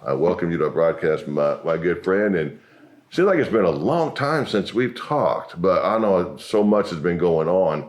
I welcome you to broadcast, my good friend. And it seems like it's been a long time since we've talked, but I know so much has been going on.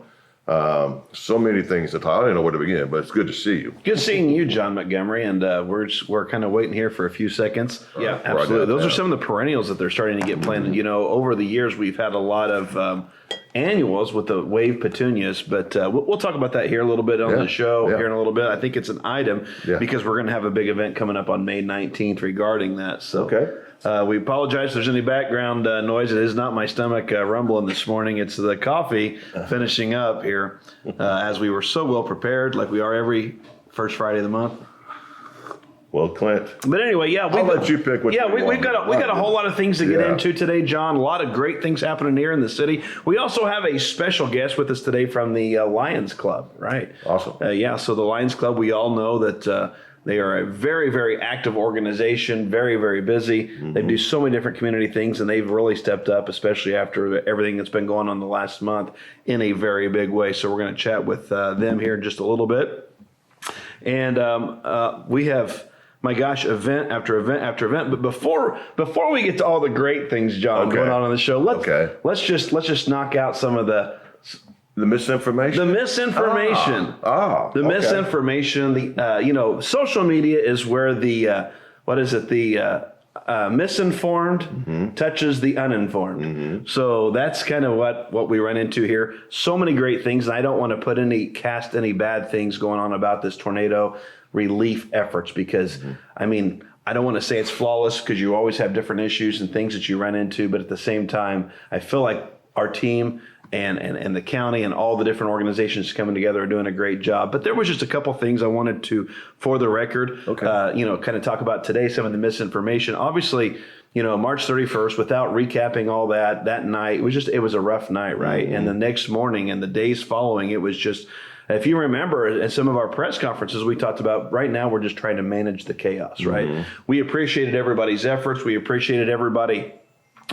So many things to talk. I don't know where to begin, but it's good to see you. Good seeing you, John Montgomery, and we're kind of waiting here for a few seconds. Yeah, absolutely. Those are some of the perennials that they're starting to get planted. You know, over the years we've had a lot of annuals with the wave petunias, but we'll talk about that here a little bit on the show here in a little bit. I think it's an item because we're going to have a big event coming up on May 19th regarding that. So. Okay. We apologize if there's any background noise. It is not my stomach rumbling this morning. It's the coffee finishing up here as we were so well prepared, like we are every first Friday of the month. Well, Clint. But anyway, I'll let you pick what you want. we've got a whole lot of things to get into today, John. A lot of great things happening here in the city. We also have a special guest with us today from the Lions Club, right? Awesome. So the Lions Club, we all know that they are a very, very active organization, very, very busy. Mm-hmm. They do so many different community things, and they've really stepped up, especially after everything that's been going on the last month, in a very big way. So we're going to chat with them here in just a little bit. And we have, my gosh, event after event after event. But before we get to all the great things, John, going on the show, let's just knock out some of the misinformation? The misinformation. The misinformation. The social media is where the misinformed touches the uninformed. Mm-hmm. So that's kind of what we run into here. So many great things, and I don't want to cast any bad things going on about this tornado relief efforts because, I mean, I don't want to say it's flawless because you always have different issues and things that you run into, but at the same time, I feel like our team and the county and all the different organizations coming together are doing a great job. But there was just a couple things I wanted to, for the record, kind of talk about today, some of the misinformation. Obviously, March 31st, without recapping all that night, it was a rough night, right? Mm-hmm. And the next morning and the days following, it was just, if you remember at some of our press conferences, we talked about right now we're just trying to manage the chaos, right? Mm-hmm. We appreciated everybody's efforts. We appreciated everybody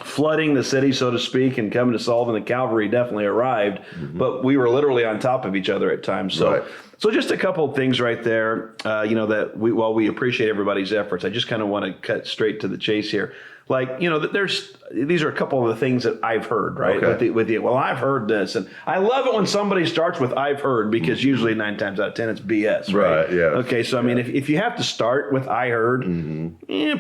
flooding the city, so to speak, and coming to Sullivan. The cavalry definitely arrived, but we were literally on top of each other at times. So, so just a couple of things right there, that while we appreciate everybody's efforts, I just kind of want to cut straight to the chase here. Like, these are a couple of the things that I've heard, right? Well, I've heard this. And I love it when somebody starts with I've heard because usually 9 times out of 10 it's BS, right? Yeah. Okay, so I mean, if you have to start with I heard,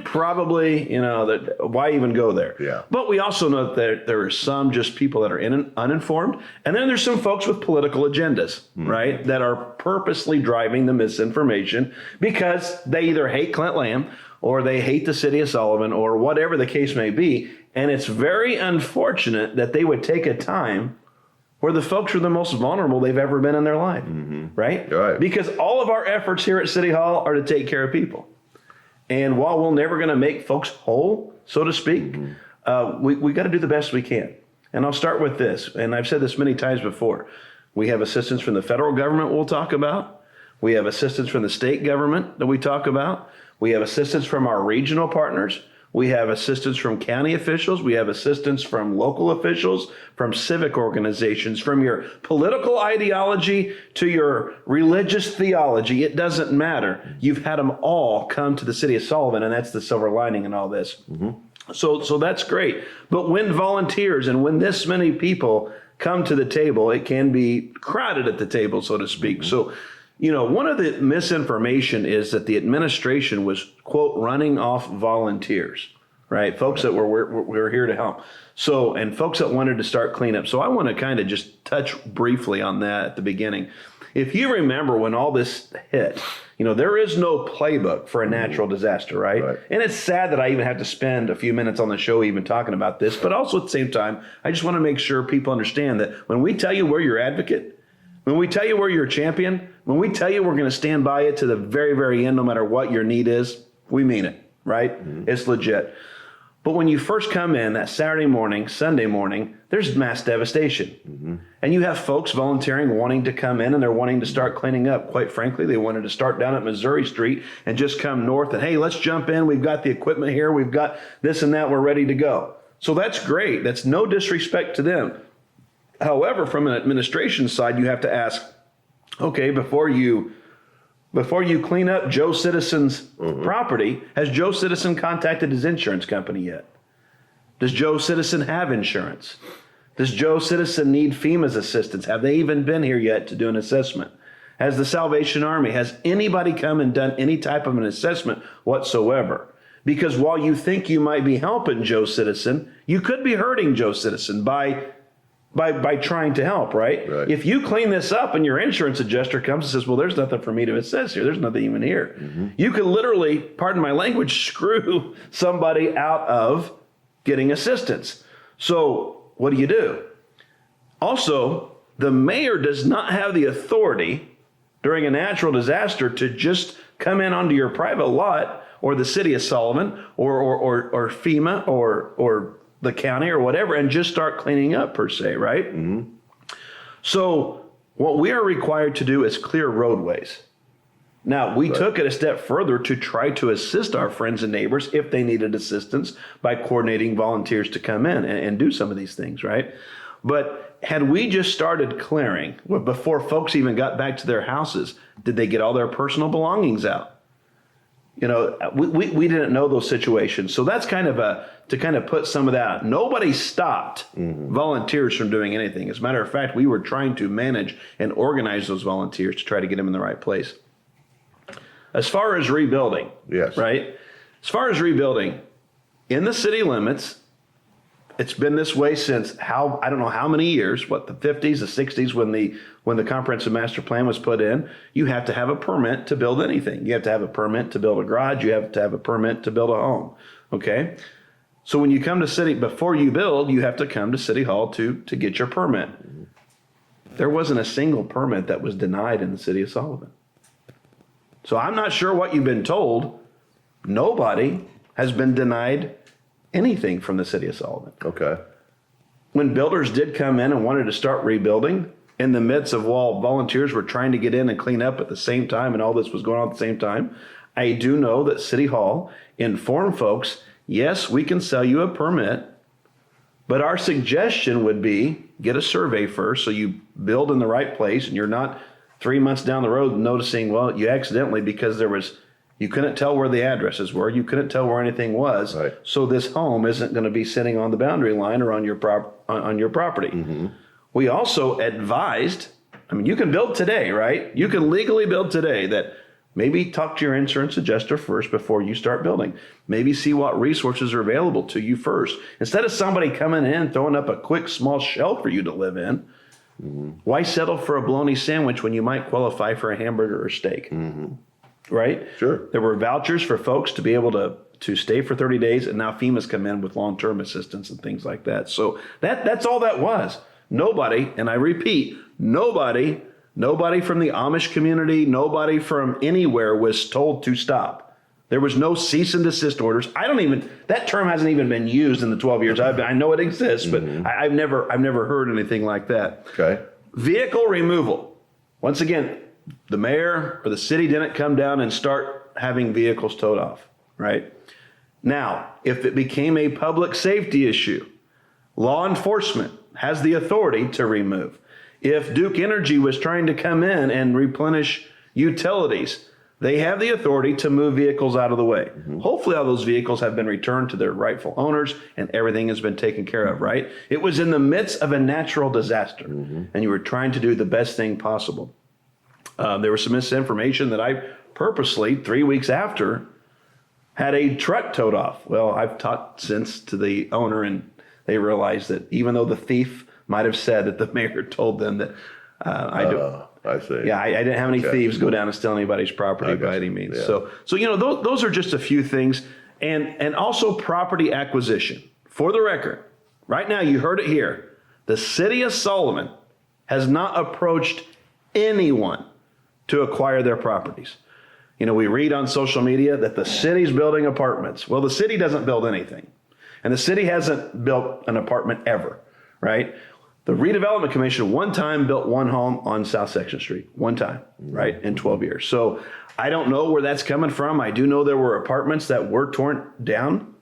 probably, that why even go there? Yeah. But we also know that there are some just people that are uninformed. And then there's some folks with political agendas, right? That are purposely driving the misinformation because they either hate Clint Lamb or they hate the city of Sullivan, or whatever the case may be. And it's very unfortunate that they would take a time where the folks are the most vulnerable they've ever been in their life, right? Because all of our efforts here at City Hall are to take care of people. And while we're never going to make folks whole, so to speak, we got to do the best we can. And I'll start with this, and I've said this many times before. We have assistance from the federal government we'll talk about. We have assistance from the state government that we talk about. We have assistance from our regional partners. We have assistance from county officials. We have assistance from local officials, from civic organizations, from your political ideology to your religious theology. It doesn't matter. You've had them all come to the city of Sullivan, and that's the silver lining in all this. So that's great. But when volunteers and when this many people come to the table, it can be crowded at the table, so to speak. So, one of the misinformation is that the administration was, quote, running off volunteers, right? Folks that were here to help. So, and folks that wanted to start cleanup. So I want to kind of just touch briefly on that at the beginning. If you remember when all this hit, there is no playbook for a natural disaster, right? And it's sad that I even have to spend a few minutes on the show even talking about this, but also at the same time, I just want to make sure people understand that when we tell you we're your advocate, when we tell you we're your champion, when we tell you we're going to stand by you to the very, very end, no matter what your need is, we mean it, right? It's legit. But when you first come in that Saturday morning, Sunday morning, there's mass devastation. And you have folks volunteering, wanting to come in, and they're wanting to start cleaning up. Quite frankly, they wanted to start down at Missouri Street and just come north and, hey, let's jump in. We've got the equipment here. We've got this and that. We're ready to go. So that's great. That's no disrespect to them. However, from an administration side, you have to ask, okay, before you before you clean up Joe Citizen's property, has Joe Citizen contacted his insurance company yet? Does Joe Citizen have insurance? Does Joe Citizen need FEMA's assistance? Have they even been here yet to do an assessment? Has the Salvation Army, has anybody come and done any type of an assessment whatsoever? Because while you think you might be helping Joe Citizen, you could be hurting Joe Citizen by trying to help, right? If you clean this up and your insurance adjuster comes and says, well, there's nothing for me to assess here, there's nothing even here. You could literally, pardon my language, screw somebody out of getting assistance. So what do? Also, the mayor does not have the authority during a natural disaster to just come in onto your private lot or the city of Sullivan or FEMA or the county or whatever and just start cleaning up per se, right? So what we are required to do is clear roadways. Now, we took it a step further to try to assist our friends and neighbors if they needed assistance by coordinating volunteers to come in and do some of these things, right? But had we just started clearing before folks even got back to their houses, did they get all their personal belongings out? You know, we didn't know those situations. So that's kind of to kind of put some of that out. Nobody stopped volunteers from doing anything. As a matter of fact, we were trying to manage and organize those volunteers to try to get them in the right place. As far as rebuilding, right? As far as rebuilding, in the city limits, it's been this way since I don't know how many years, the 50s, the 60s, when the comprehensive master plan was put in. You have to have a permit to build anything. You have to have a permit to build a garage. You have to have a permit to build a home. Okay. So when you come to city, before you build, you have to come to City Hall to get your permit. There wasn't a single permit that was denied in the city of Sullivan. So I'm not sure what you've been told. Nobody has been denied anything from the city of Sullivan. Okay. When builders did come in and wanted to start rebuilding, in the midst of while volunteers were trying to get in and clean up at the same time and all this was going on at the same time, I do know that City Hall informed folks, yes, we can sell you a permit, but our suggestion would be get a survey first so you build in the right place and you're not 3 months down the road noticing, well, you accidentally, because you couldn't tell where the addresses were, you couldn't tell where anything was, so this home isn't going to be sitting on the boundary line or on your property. We also advised, you can build today, right? You can legally build today, that maybe talk to your insurance adjuster first before you start building. Maybe see what resources are available to you first. Instead of somebody coming in, throwing up a quick small shelf for you to live in, why settle for a bologna sandwich when you might qualify for a hamburger or steak? Right? Sure. There were vouchers for folks to be able to stay for 30 days, and now FEMA's come in with long-term assistance and things like that. So that's all that was. Nobody, and I repeat, nobody from the Amish community, nobody from anywhere was told to stop. There was no cease and desist orders. That term hasn't even been used in the 12 years I know it exists, but I've never heard anything like that. Okay. Vehicle removal. Once again, the mayor or the city didn't come down and start having vehicles towed off, right? Now, if it became a public safety issue, law enforcement has the authority to remove. If Duke Energy was trying to come in and replenish utilities, they have the authority to move vehicles out of the way. Hopefully all those vehicles have been returned to their rightful owners and everything has been taken care of, right? It was in the midst of a natural disaster and you were trying to do the best thing possible. There was some misinformation that I purposely, 3 weeks after, had a truck towed off. Well, I've talked since to the owner and they realized that even though the thief might have said that the mayor told them that I see. Yeah, I didn't have any thieves go down and steal anybody's property by any means. Yeah. So those are just a few things. And also property acquisition. For the record, right now you heard it here. The city of Sullivan has not approached anyone to acquire their properties. We read on social media that the city's building apartments. Well, the city doesn't build anything. And the city hasn't built an apartment ever, right? The Redevelopment Commission one time built one home on South Section Street, one time, right, in 12 years. So I don't know where that's coming from. I do know there were apartments that were torn down.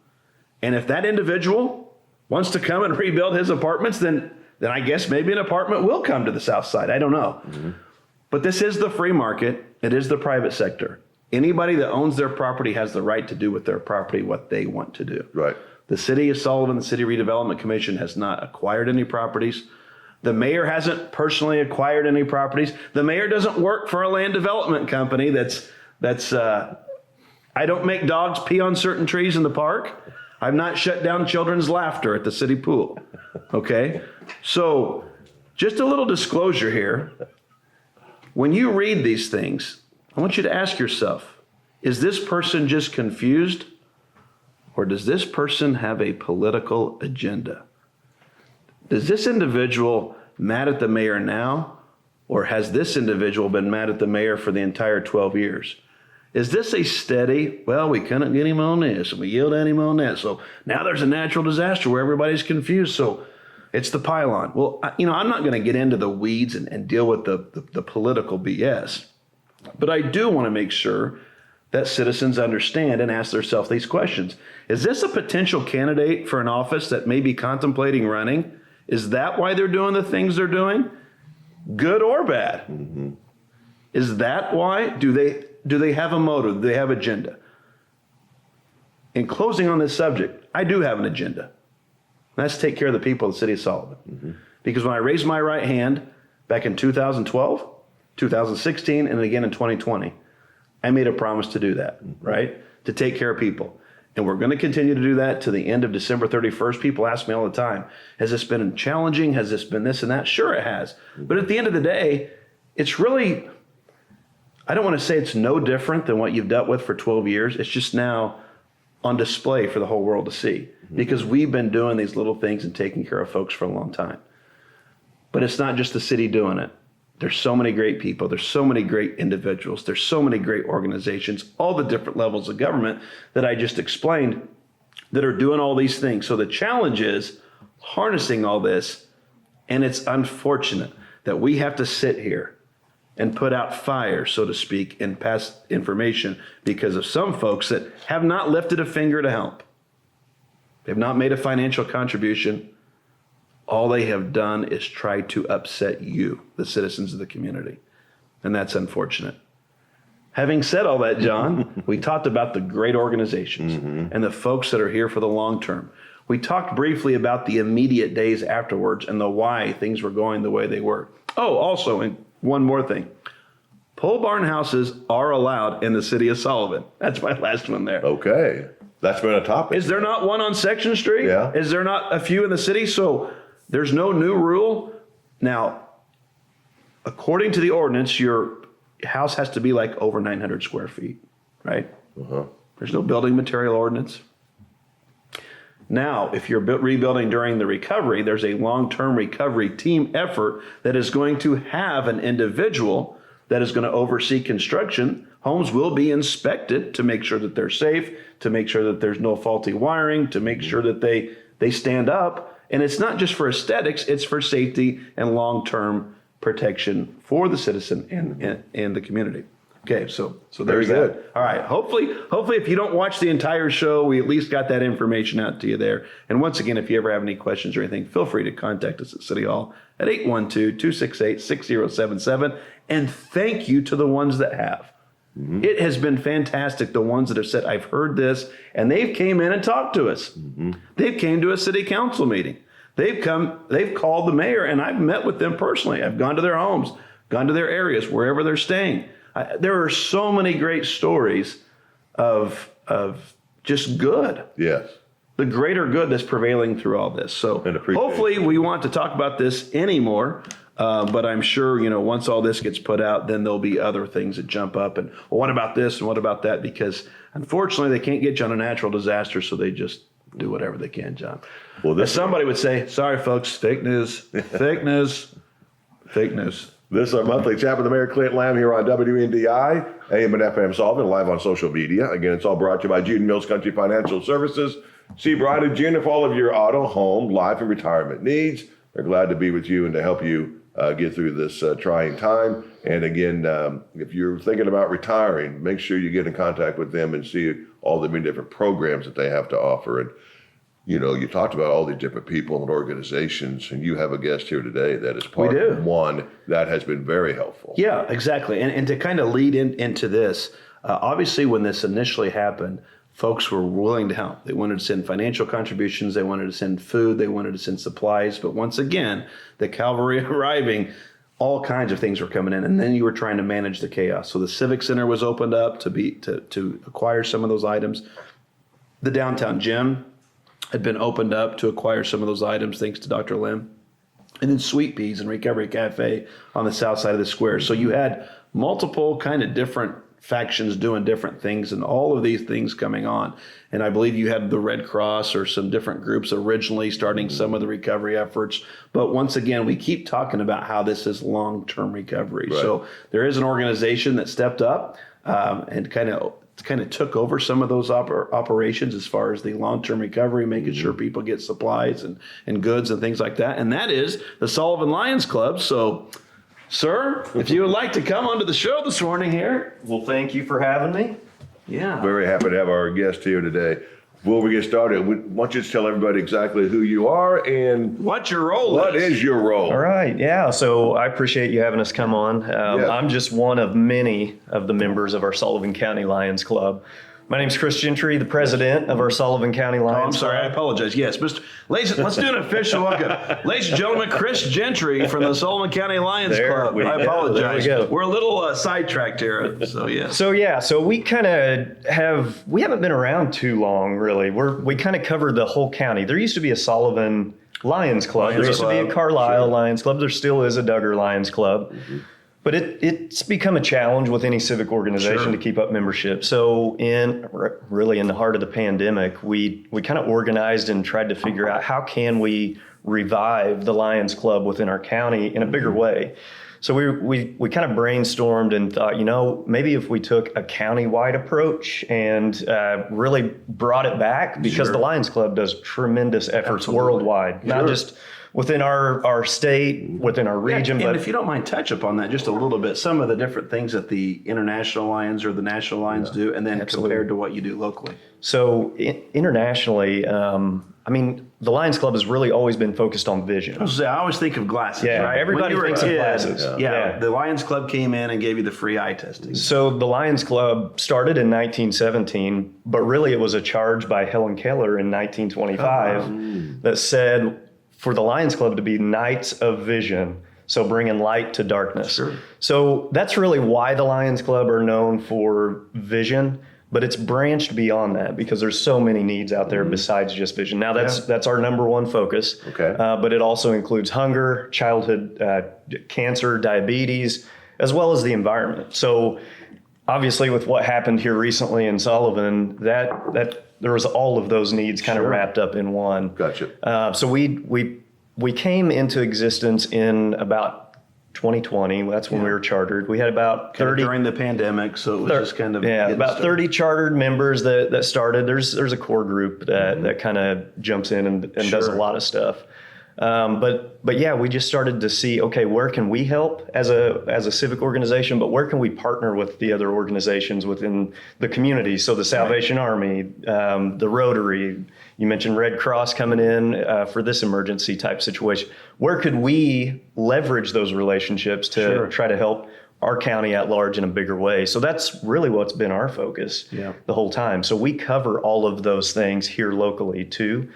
And if that individual wants to come and rebuild his apartments, then I guess maybe an apartment will come to the south side. I don't know. But this is the free market. It is the private sector. Anybody that owns their property has the right to do with their property what they want to do. Right. The City of Sullivan, the City Redevelopment Commission has not acquired any properties. The mayor hasn't personally acquired any properties. The mayor doesn't work for a land development company that's I don't make dogs pee on certain trees in the park. I've not shut down children's laughter at the city pool. Okay? So just a little disclosure here. When you read these things, I want you to ask yourself, is this person just confused? Or does this person have a political agenda? Is this individual mad at the mayor now? Or has this individual been mad at the mayor for the entire 12 years? Is this a steady, well, we couldn't get him on this, and we yelled at him on that, so now there's a natural disaster where everybody's confused, so it's the pylon. Well, I'm not going to get into the weeds and deal with the political BS, but I do want to make sure that citizens understand and ask themselves these questions. Is this a potential candidate for an office that may be contemplating running? Is that why they're doing the things they're doing? Good or bad? Mm-hmm. Is that why? Do they have a motive? Do they have agenda? In closing on this subject, I do have an agenda. That's to take care of the people of the city of Sullivan. Mm-hmm. Because when I raised my right hand back in 2012, 2016, and again in 2020, I made a promise to do that, right? To take care of people. And we're going to continue to do that to the end of December 31st. People ask me all the time, has this been challenging? Has this been this and that? Sure it has. But at the end of the day, it's really, I don't want to say it's no different than what you've dealt with for 12 years. It's just now on display for the whole world to see. Because we've been doing these little things and taking care of folks for a long time. But it's not just the city doing it. There's so many great people. There's so many great individuals. There's so many great organizations, all the different levels of government that I just explained that are doing all these things. So the challenge is harnessing all this. And it's unfortunate that we have to sit here and put out fire, so to speak, and pass information because of some folks that have not lifted a finger to help. They've not made a financial contribution. All they have done is try to upset you, the citizens of the community. And that's unfortunate. Having said all that, John, we talked about the great organizations and the folks that are here for the long term. We talked briefly about the immediate days afterwards and the why things were going the way they were. Oh, also, and one more thing. Pole barn houses are allowed in the city of Sullivan. That's my last one there. Okay. That's been a topic. Is there not one on Section Street? Yeah. Is there not a few in the city? So there's no new rule. Now, according to the ordinance, your house has to be like over 900 square feet, right? Uh-huh. There's no building material ordinance. Now, if you're rebuilding during the recovery, there's a long-term recovery team effort that is going to have an individual that is going to oversee construction. Homes will be inspected to make sure that they're safe, to make sure that there's no faulty wiring, to make sure that they stand up. And it's not just for aesthetics, it's for safety and long-term protection for the citizen and the community. Okay, so there's that. All right, hopefully if you don't watch the entire show, we at least got that information out to you there. And once again, if you ever have any questions or anything, feel free to contact us at City Hall at 812-268-6077. And thank you to the ones that have. Mm-hmm. It has been fantastic, the ones that have said, I've heard this, and they've came in and talked to us. Mm-hmm. They've came to a city council meeting. They've called the mayor, and I've met with them personally. I've gone to their homes, gone to their areas, wherever they're staying. There are so many great stories of just good. Yes. The greater good that's prevailing through all this. So hopefully we want to talk about this anymore. But I'm sure, once all this gets put out, then there'll be other things that jump up. And well, what about this and what about that? Because unfortunately, they can't get you on a natural disaster, so they just do whatever they can, John. Well, as somebody would say, sorry, folks, fake news, fake news, fake news. This is our monthly chat with the Mayor Clint Lamb here on WNDI, AM and FM Sullivan, live on social media. Again, it's all brought to you by Jude Mills Country Financial Services. See Bride and June for all of your auto, home, life, and retirement needs. They're glad to be with you and to help you get through this trying time. And again, if you're thinking about retiring, make sure you get in contact with them and see all the many different programs that they have to offer. And you talked about all these different people and organizations, and you have a guest here today that is part of one that has been very helpful. Yeah, exactly. And to kind of lead into this, obviously when this initially happened, folks were willing to help. They wanted to send financial contributions. They wanted to send food. They wanted to send supplies. But once again, the cavalry arriving, all kinds of things were coming in. And then you were trying to manage the chaos. So the Civic Center was opened up to acquire some of those items. The downtown gym had been opened up to acquire some of those items, thanks to Dr. Lim. And then Sweet Peas and Recovery Cafe on the south side of the square. So you had multiple kind of different factions doing different things, and all of these things coming on. And I believe you had the Red Cross or some different groups originally starting some of the recovery efforts. But once again, we keep talking about how this is long-term recovery. Right. So there is an organization that stepped up and kind of took over some of those operations as far as the long-term recovery, making sure people get supplies and goods and things like that. And that is the Sullivan Lions Club. So, sir, if you would like to come onto the show this morning here. Well, thank you for having me. Yeah. Very happy to have our guest here today. Before we get started, we want you to tell everybody exactly who you are and what your role What is your role? All right. Yeah. So I appreciate you having us come on. I'm just one of many of the members of our Sullivan County Lions Club. My name's Chris Gentry, the president of our Sullivan County Lions Club. I apologize. Yes, ladies, let's do an official welcome. Ladies and gentlemen, Chris Gentry from the Sullivan County Lions Club. I apologize. We're a little sidetracked here. So, yeah. So we kind of we haven't been around too long, really. We kind of covered the whole county. There used to be a Sullivan Lions Club. There used to be a Carlisle Lions Club. There still is a Duggar Lions Club. Mm-hmm. But it's become a challenge with any civic organization to keep up membership. So in the heart of the pandemic, we kind of organized and tried to figure out how can we revive the Lions Club within our county in a bigger way. So we kind of brainstormed and thought, maybe if we took a county-wide approach and really brought it back, because the Lions Club does tremendous efforts worldwide, not just within our state, within our region. And if you don't mind, touch upon that just a little bit, some of the different things that the international Lions or the national Lions do, and then compared to what you do locally. So internationally, the Lions Club has really always been focused on vision. I always think of glasses, right? Everybody thinks of glasses. Yeah, the Lions Club came in and gave you the free eye testing. So the Lions Club started in 1917, but really it was a charge by Helen Keller in 1925 that said, for the Lions Club to be Knights of Vision, so bringing light to darkness. Sure. So that's really why the Lions Club are known for vision, but it's branched beyond that because there's so many needs out there besides just vision. Now that's our number one focus, but it also includes hunger, childhood cancer, diabetes, as well as the environment. So obviously with what happened here recently in Sullivan, that there was all of those needs kind of wrapped up in one. Gotcha. So we came into existence in about 2020. That's when we were chartered. We had about 30 during the pandemic, so it was just kind of about 30 chartered members that started. There's a core group that kind of jumps in and does a lot of stuff. But yeah, we just started to see, okay, where can we help as a civic organization, but where can we partner with the other organizations within the community? So the Salvation Army, the Rotary, you mentioned Red Cross coming in for this emergency type situation. Where could we leverage those relationships to try to help our county at large in a bigger way? So that's really what's been our focus the whole time. So we cover all of those things here locally too.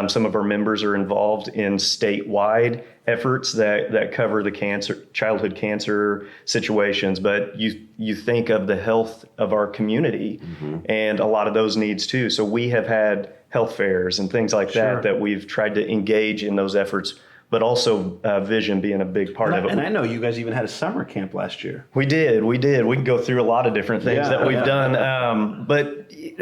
Some of our members are involved in statewide efforts that cover the childhood cancer situations, but you think of the health of our community and a lot of those needs too. So we have had health fairs and things like that we've tried to engage in those efforts, but also vision being a big part of it. And I know you guys even had a summer camp last year. We did. We can go through a lot of different things that we've done. But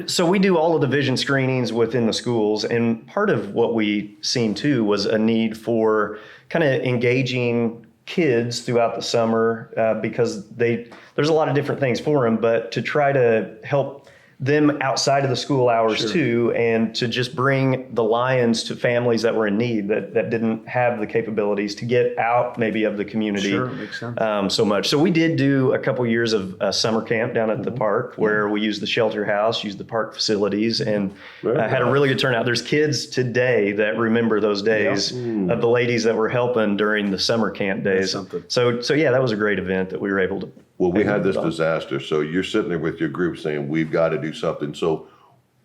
so we do all of the vision screenings within the schools. And part of what we seen too was a need for kind of engaging kids throughout the summer because there's a lot of different things for them, but to try to help them outside of the school hours too, and to just bring the Lions to families that were in need that didn't have the capabilities to get out maybe of the community. Sure, makes sense. So much. So we did do a couple years of summer camp down at the park where we used the shelter house, used the park facilities, and had a really good turnout. There's kids today that remember those days of the ladies that were helping during the summer camp days. So yeah, that was a great event that we were able to. Well, we had this disaster, so you're sitting there with your group saying, we've got to do something. So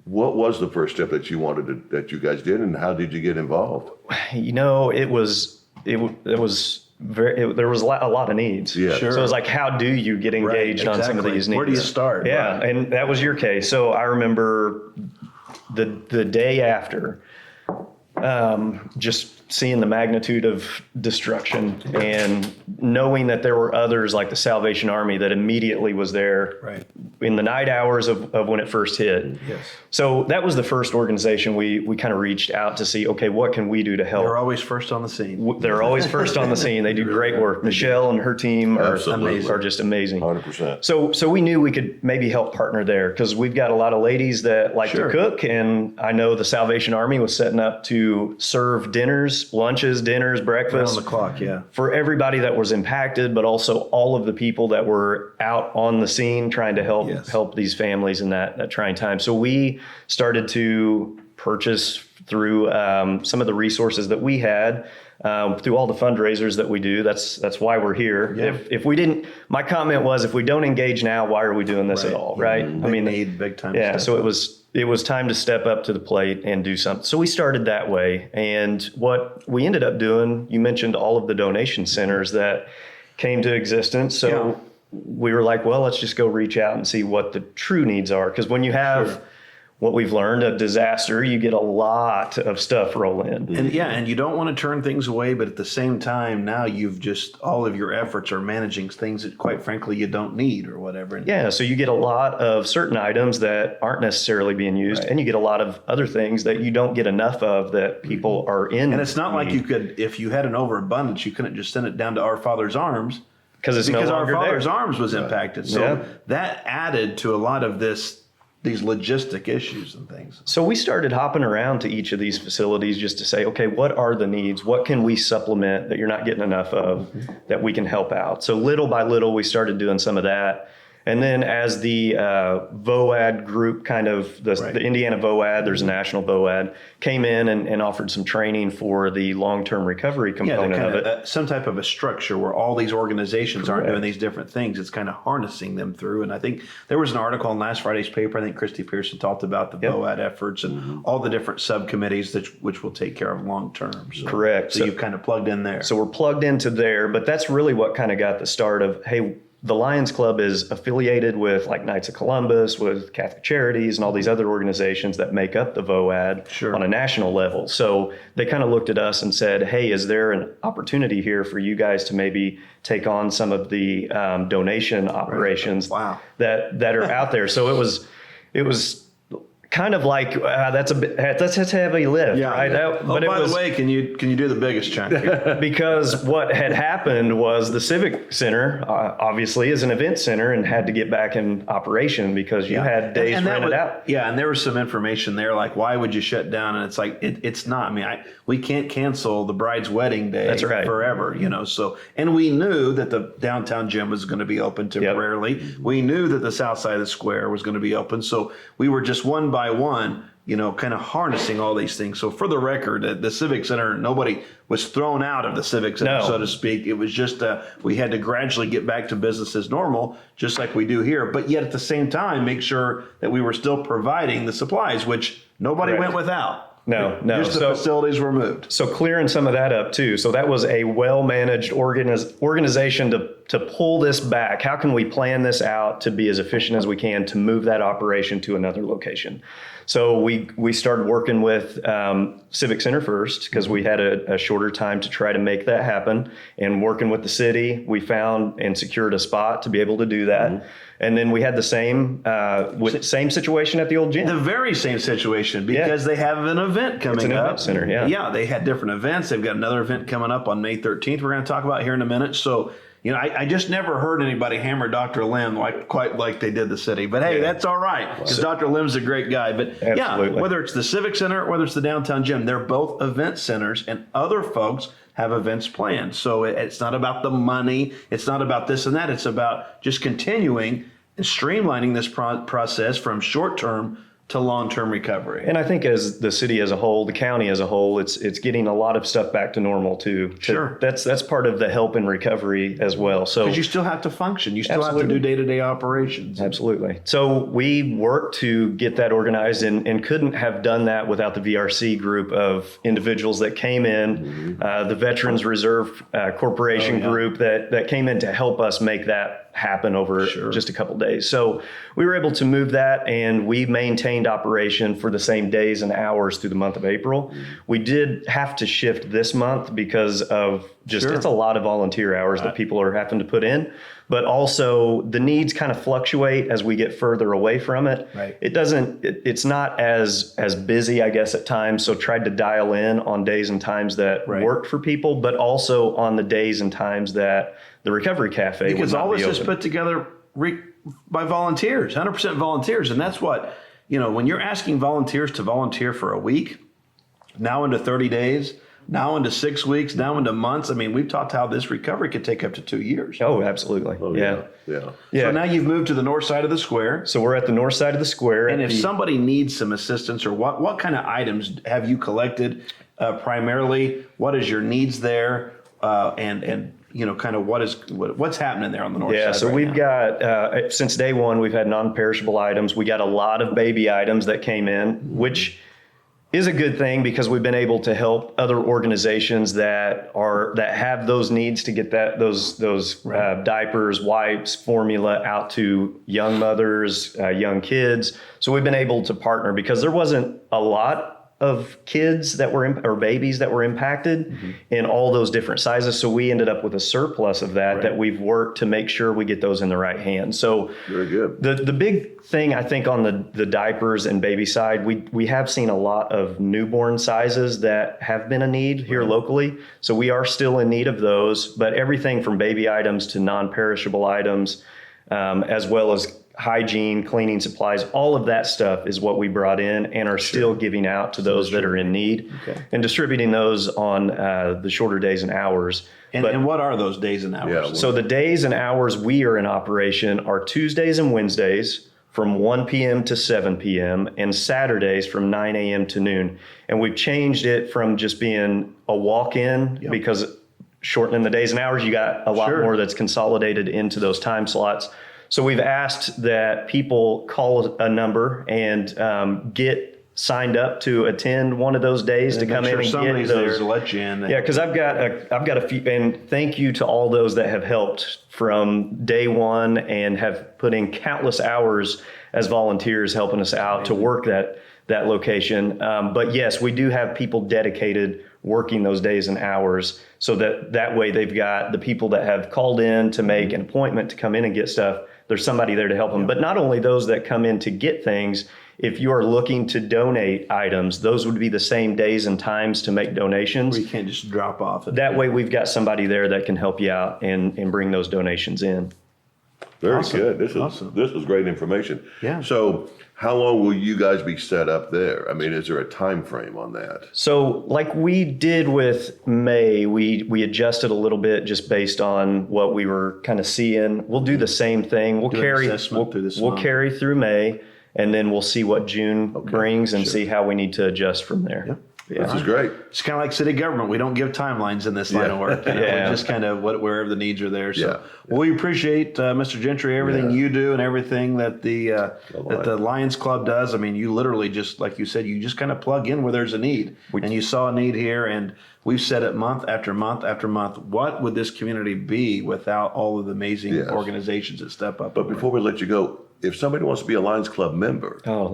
what was the first step that you wanted to, that you guys did, and how did you get involved? You know, there was a lot of needs. Yeah. So it was like, how do you get engaged on some of these needs? Where do you start? Yeah, and that was your case. So I remember the day after, just seeing the magnitude of destruction and knowing that there were others like the Salvation Army that immediately was there in the night hours of when it first hit. Yes. So that was the first organization we kind of reached out to see, okay, what can we do to help? They're always first on the scene. They're always first on the scene. They do great work. Michelle and her team are just amazing. 100%. So we knew we could maybe help partner there because we've got a lot of ladies that like to cook, and I know the Salvation Army was setting up to serve dinners, lunches, dinners, breakfast. Around the clock, for everybody that was impacted, but also all of the people that were out on the scene trying to help these families in that trying time. So we started to purchase through some of the resources that we had. Through all the fundraisers that we do, that's why we're here. Yeah. If we didn't, my comment was, if we don't engage now, why are we doing this at all, right? I mean, big time. Yeah. So it was time to step up to the plate and do something. So we started that way, and what we ended up doing, you mentioned all of the donation centers that came to existence. So we were like, well, let's just go reach out and see what the true needs are, because when you have what we've learned, a disaster, you get a lot of stuff roll in. And you don't want to turn things away, but at the same time, now you've just, all of your efforts are managing things that quite frankly you don't need or whatever. Yeah, so you get a lot of certain items that aren't necessarily being used, and you get a lot of other things that you don't get enough of that people are in. And it's not like you could, if you had an overabundance, you couldn't just send it down to Our Father's Arms. Because Our Father's Arms was impacted. So that added to a lot of these logistic issues and things. So we started hopping around to each of these facilities just to say, okay, what are the needs? What can we supplement that you're not getting enough of that we can help out? So little by little, we started doing some of that. And then as the VOAD group, kind of the Indiana VOAD, there's a national VOAD, came in and offered some training for the long-term recovery component of it. Some type of a structure where all these organizations aren't doing these different things. It's kind of harnessing them through. And I think there was an article in last Friday's paper, I think Christy Pearson talked about the VOAD efforts and all the different subcommittees which will take care of long-term. So, Correct. So you've kind of plugged in there. So we're plugged into there, but that's really what kind of got the start of, hey, the Lions Club is affiliated with like Knights of Columbus, with Catholic Charities, and all these other organizations that make up the VOAD on a national level. So they kind of looked at us and said, hey, is there an opportunity here for you guys to maybe take on some of the donation operations that are out there? So it was kind of like that's a heavy lift, right? But by the way, can you do the biggest chunk here? Because what had happened was the Civic Center obviously is an event center and had to get back in operation because you had days rented out. Yeah, and there was some information there like, why would you shut down? And it's like it's not. I mean, we can't cancel the bride's wedding day forever, So, and we knew that the downtown gym was going to be open temporarily. Yep. We knew that the south side of the square was going to be open. So we were just one by one, kind of harnessing all these things. So for the record, the Civic Center, nobody was thrown out of the Civic Center, so to speak. It was just we had to gradually get back to business as normal, just like we do here. But yet at the same time, make sure that we were still providing the supplies, which nobody went without. No. Just the facilities were moved. So clearing some of that up too. So that was a well-managed organization to pull this back. How can we plan this out to be as efficient as we can to move that operation to another location? So we started working with Civic Center first because we had a shorter time to try to make that happen. And working with the city, we found and secured a spot to be able to do that. Mm-hmm. And then we had the same situation at the old gym. The very same situation because they have an event coming up. It's an event center, Yeah, they had different events. They've got another event coming up on May 13th we're going to talk about here in a minute. So I just never heard anybody hammer Dr. Lim quite like they did the city. But hey, that's all right, because Dr. Lim's a great guy. But Absolutely. whether it's the Civic Center, whether it's the downtown gym, they're both event centers, and other folks have events planned. So it's not about the money. It's not about this and that. It's about just continuing and streamlining this process from short-term to long-term recovery. And I think as the city as a whole, the county as a whole, it's getting a lot of stuff back to normal too. Sure. That's part of the help and recovery as well. So because you still have to function. You still have to Absolutely. do day-to-day operations. Absolutely. So we worked to get that organized and couldn't have done that without the VRC group of individuals that came in, the Veterans Reserve Corporation group that came in to help us make that happen over just a couple days. So we were able to move that, and we maintained operation for the same days and hours through the month of April. We did have to shift this month because of just it's a lot of volunteer hours that people are having to put in, but also the needs kind of fluctuate as we get further away from it. Right. It's not as busy, I guess, at times. So tried to dial in on days and times that worked for people, but also on the days and times that the Recovery Cafe would Because not all be this is open. put together by volunteers, 100% volunteers. And that's what, when you're asking volunteers to volunteer for a week, now into 30 days, now into 6 weeks, now into months. I mean, we've talked how this recovery could take up to 2 years. Oh, absolutely. Yeah. So now you've moved to the north side of the square. So we're at the north side of the square. And if somebody needs some assistance, or what kind of items have you collected primarily? What is your needs there? And kind of what's happening there on the north side? Yeah, so right we've now? got, since day one, we've had non-perishable items. We got a lot of baby items that came in, which is a good thing because we've been able to help other organizations that have those needs to get those diapers, wipes, formula out to young mothers, young kids. So we've been able to partner because there wasn't a lot of kids that were or babies that were impacted in all those different sizes. So we ended up with a surplus of that we've worked to make sure we get those in the right hands. So Very good. The big thing I think on the diapers and baby side, we have seen a lot of newborn sizes that have been a need here locally. So we are still in need of those, but everything from baby items to non-perishable items, as well as hygiene, cleaning supplies, all of that stuff is what we brought in and are still giving out to those that are in need and distributing those on the shorter days and hours. And what are those days and hours? Yeah, So the days and hours we are in operation are Tuesdays and Wednesdays from 1 p.m. to 7 p.m. and Saturdays from 9 a.m. to noon. And we've changed it from just being a walk-in because shortening the days and hours, you got a lot more that's consolidated into those time slots. So we've asked that people call a number and get signed up to attend one of those days to come in and get somebody's those. there to let you in. Yeah, because I've got a few, and thank you to all those that have helped from day one and have put in countless hours as volunteers helping us out to work that location. But yes, we do have people dedicated working those days and hours so that way they've got the people that have called in to make an appointment to come in and get stuff. There's somebody there to help them. But not only those that come in to get things, if you are looking to donate items, those would be the same days and times to make donations. You can't just drop off. That way we've got somebody there that can help you out and bring those donations in. Very good. This is great information. Yeah. So how long will you guys be set up there? I mean, is there a time frame on that? So like we did with May, we adjusted a little bit just based on what we were kind of seeing. We'll do the same thing. We'll carry through May, and then we'll see what June brings and see how we need to adjust from there. Yep. Yeah. This is great. It's kind of like city government. We don't give timelines in this line of work. We just kind of wherever the needs are there. So we appreciate Mr. Gentry, everything you do and everything that the Lions Club does. I mean, you literally just, like you said, you just kind of plug in where there's a need. And you saw a need here, and we've said it month after month after month. What would this community be without all of the amazing organizations that step up? But before we let you go, if somebody wants to be a Lions Club member, how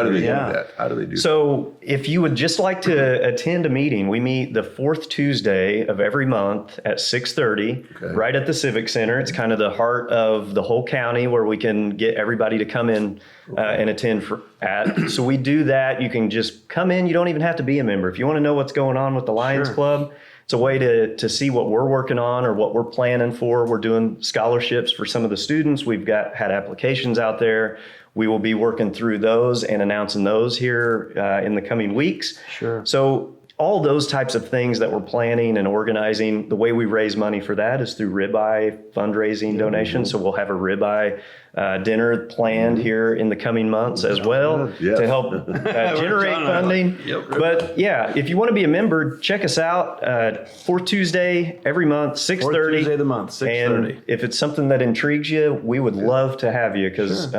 do they do that? How do they do that? So if you would just like to attend a meeting, we meet the fourth Tuesday of every month at 6:30, right at the Civic Center. It's kind of the heart of the whole county where we can get everybody to come in and attend at. So we do that. You can just come in. You don't even have to be a member. If you want to know what's going on with the Lions Club, it's a way to see what we're working on or what we're planning for. We're doing scholarships for some of the students. We've had applications out there. We will be working through those and announcing those here in the coming weeks. Sure. So all those types of things that we're planning and organizing, the way we raise money for that is through ribeye fundraising donations. So we'll have a ribeye dinner planned here in the coming months as well Yes. to help generate funding. But yeah, if you want to be a member, check us out. Fourth Tuesday every month, 6:30. Fourth Tuesday of the month, 6:30. And if it's something that intrigues you, we would love to have you because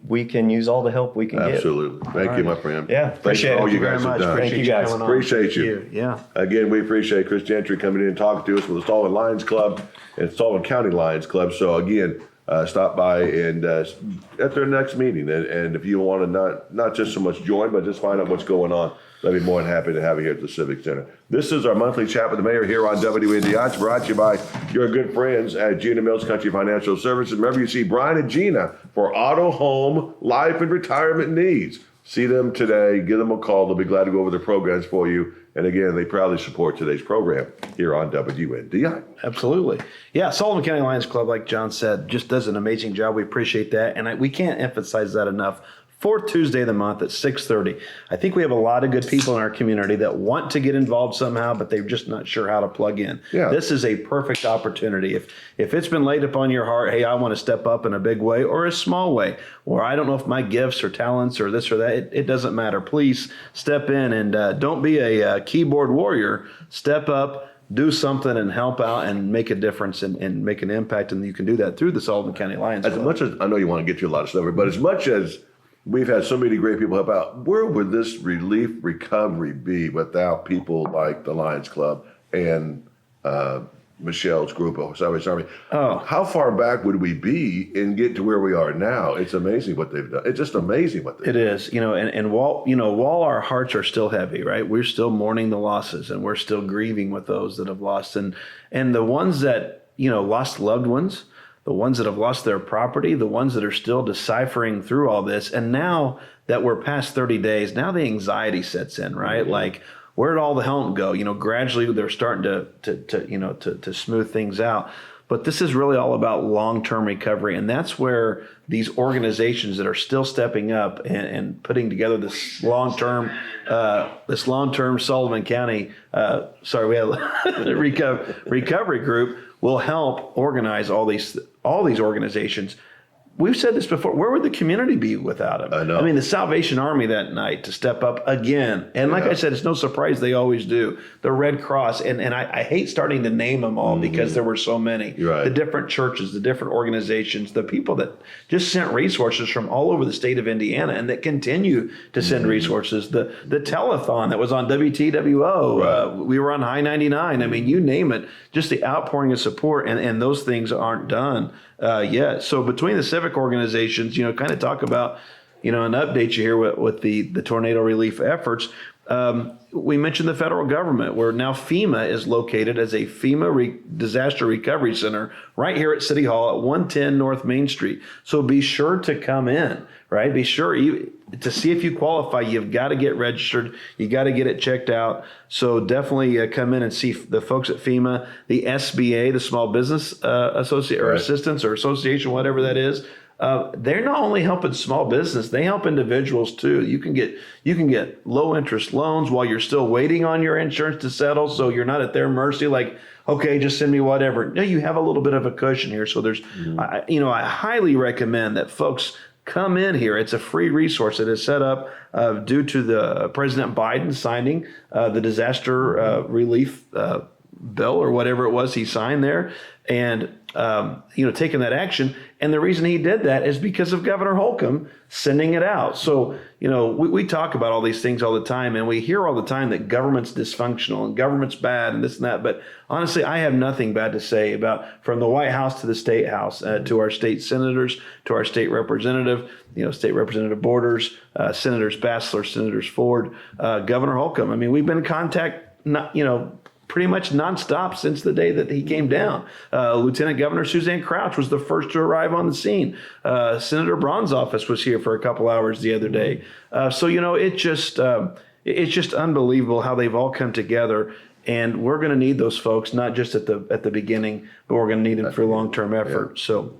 we can use all the help we can get. Absolutely. Thank you, my friend. Yeah, appreciate Thanks for all it. you Very guys have much. done. Thank you, guys. coming on. Appreciate you. Thank you. Yeah. Again, we appreciate Chris Gentry coming in and talking to us with the Sullivan Lions Club and Sullivan County Lions Club. So again, stop by and at their next meeting. And if you want to not just so much join, but just find out what's going on, I'd be more than happy to have you here at the Civic Center. This is our monthly chat with the mayor here on WNDI. It's brought to you by your good friends at Gina Mills Country Financial Services. Remember, you see Brian and Gina for auto, home, life, and retirement needs. See them today. Give them a call. They'll be glad to go over their programs for you. And again, they proudly support today's program here on WNDI. Absolutely. Yeah, Sullivan County Lions Club, like John said, just does an amazing job. We appreciate that. And we can't emphasize that enough. Fourth Tuesday of the month at 6:30. I think we have a lot of good people in our community that want to get involved somehow, but they're just not sure how to plug in. Yeah. This is a perfect opportunity. If it's been laid upon your heart, hey, I want to step up in a big way or a small way, or I don't know if my gifts or talents or this or that, it doesn't matter. Please step in and don't be a keyboard warrior. Step up. Do something and help out and make a difference and make an impact. And you can do that through the Sullivan County Lions As Club. much as I know you want to get to a lot of stuff, but as much as we've had so many great people help out, where would this relief recovery be without people like the Lions Club and Michelle's group of Salvation Army? Oh. How far back would we be and get to where we are now? It's amazing what they've done. It's just amazing what they've It done. is, and while our hearts are still heavy, right? We're still mourning the losses and we're still grieving with those that have lost and the ones that, lost loved ones, the ones that have lost their property, the ones that are still deciphering through all this. And now that we're past 30 days, now the anxiety sets in, right? Mm-hmm. Like, where did all the help go? Gradually they're starting to smooth things out. But this is really all about long-term recovery. And that's where these organizations that are still stepping up and putting together this long-term Sullivan County, we have recovery group will help organize all these organizations. We've said this before. Where would the community be without them? I know. I mean, the Salvation Army that night to step up again. And like I said, it's no surprise they always do. The Red Cross. And I hate starting to name them all because there were so many. Right. The different churches, the different organizations, the people that just sent resources from all over the state of Indiana and that continue to send resources. The telethon that was on WTWO. Right. We were on High 99. I mean, you name it. Just the outpouring of support. And those things aren't done yet. So between the civic organizations, kind of talk about, an update you here with the tornado relief efforts. We mentioned the federal government, where now FEMA is located as a FEMA disaster recovery center right here at City Hall at 110 North Main Street. So be sure to come in, right? Be sure to see if you qualify. You've got to get registered. You got to get it checked out. So definitely come in and see the folks at FEMA, the SBA, the Small Business Associate or Assistance or Association, whatever that is. They're not only helping small business, they help individuals too. You can get low interest loans while you're still waiting on your insurance to settle, so you're not at their mercy. Like, okay, just send me whatever. No, you have a little bit of a cushion here. So there's, I highly recommend that folks come in here. It's a free resource. It is set up due to the President Biden signing the disaster relief bill or whatever it was he signed there, and taking that action. And the reason he did that is because of Governor Holcomb sending it out. So, we talk about all these things all the time, and we hear all the time that government's dysfunctional and government's bad and this and that. But honestly, I have nothing bad to say about from the White House to the State House, to our state senators, to our state representative, State Representative Borders, Senators Bassler, Senators Ford, Governor Holcomb. I mean, we've been in contact, pretty much nonstop since the day that he came down. Lieutenant Governor Suzanne Crouch was the first to arrive on the scene. Senator Braun's office was here for a couple hours the other day. So it's just unbelievable how they've all come together. And we're going to need those folks, not just at the beginning, but we're going to need them for long-term effort. Yeah. So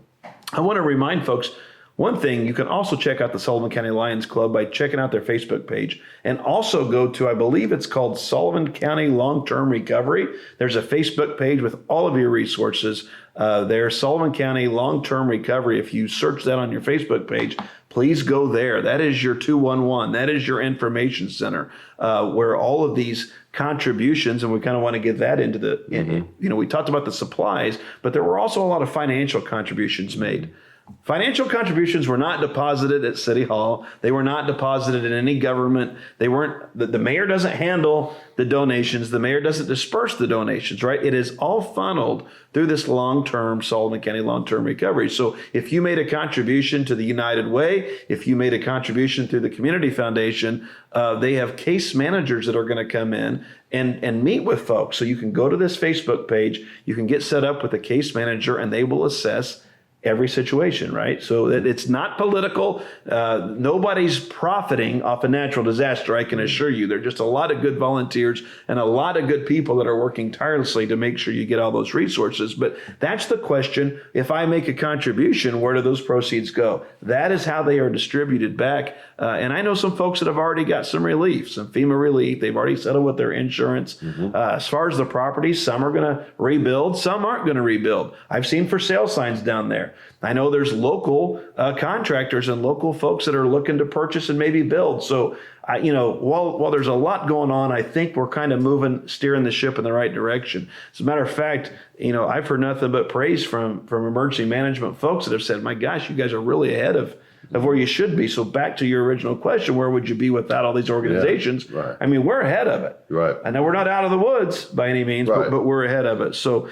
I want to remind folks, one thing, you can also check out the Sullivan County Lions Club by checking out their Facebook page, and also go to, I believe it's called Sullivan County Long-Term Recovery. There's a Facebook page with all of your resources there, Sullivan County Long-Term Recovery. If you search that on your Facebook page, please go there. That is your 211. That is your information center where all of these contributions, and we kind of want to get that into the, we talked about the supplies, but there were also a lot of financial contributions made. Financial contributions were not deposited at City Hall. They were not deposited in any government. They weren't, the mayor doesn't handle the donations. The mayor doesn't disperse the donations, right? It is all funneled through this long-term Sullivan County long-term recovery. So if you made a contribution to the United Way, if you made a contribution through the Community Foundation, they have case managers that are going to come in and meet with folks. So you can go to this Facebook page, you can get set up with a case manager, and they will assess every situation, right? So that it's not political. Nobody's profiting off a natural disaster, I can assure you. There are just a lot of good volunteers and a lot of good people that are working tirelessly to make sure you get all those resources. But that's the question. If I make a contribution, where do those proceeds go? That is how they are distributed back. And I know some folks that have already got some relief, some FEMA relief. They've already settled with their insurance. As far as the properties, some are going to rebuild, some aren't going to rebuild. I've seen for sale signs down there. I know there's local contractors and local folks that are looking to purchase and maybe build. So, while there's a lot going on, I think we're kind of steering the ship in the right direction. As a matter of fact, I've heard nothing but praise from emergency management folks that have said, my gosh, you guys are really ahead of where you should be. So back to your original question, where would you be without all these organizations? Yeah, right. I mean, we're ahead of it. Right. I know we're not out of the woods by any means, right. but we're ahead of it. So,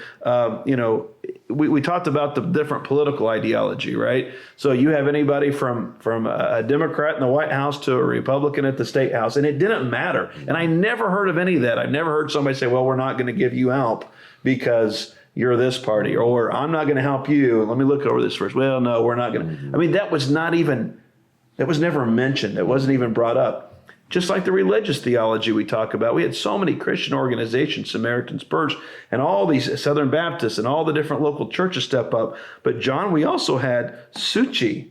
we talked about the different political ideology, right? So you have anybody from a Democrat in the White House to a Republican at the State House, and it didn't matter. And I never heard of any of that. I've never heard somebody say, well, we're not going to give you help because you're this party, or I'm not going to help you. Let me look over this first. Well, no, we're not going to. I mean, that was never mentioned. It wasn't even brought up. Just like the religious theology we talk about. We had so many Christian organizations, Samaritan's Purse, and all these Southern Baptists and all the different local churches step up. But John, we also had Tzu Chi.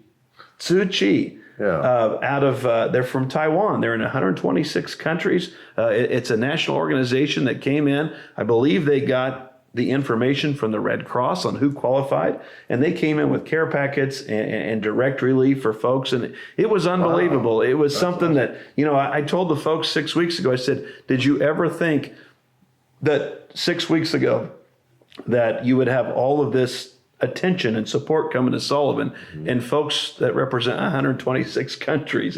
Yeah. They're from Taiwan. They're in 126 countries. It's a national organization that came in. I believe they got the information from the Red Cross on who qualified, and they came in with care packets and direct relief for folks, and it was unbelievable. Wow. It was something that, I told the folks 6 weeks ago, I said, did you ever think that 6 weeks ago that you would have all of this attention and support coming to Sullivan, and folks that represent 126 countries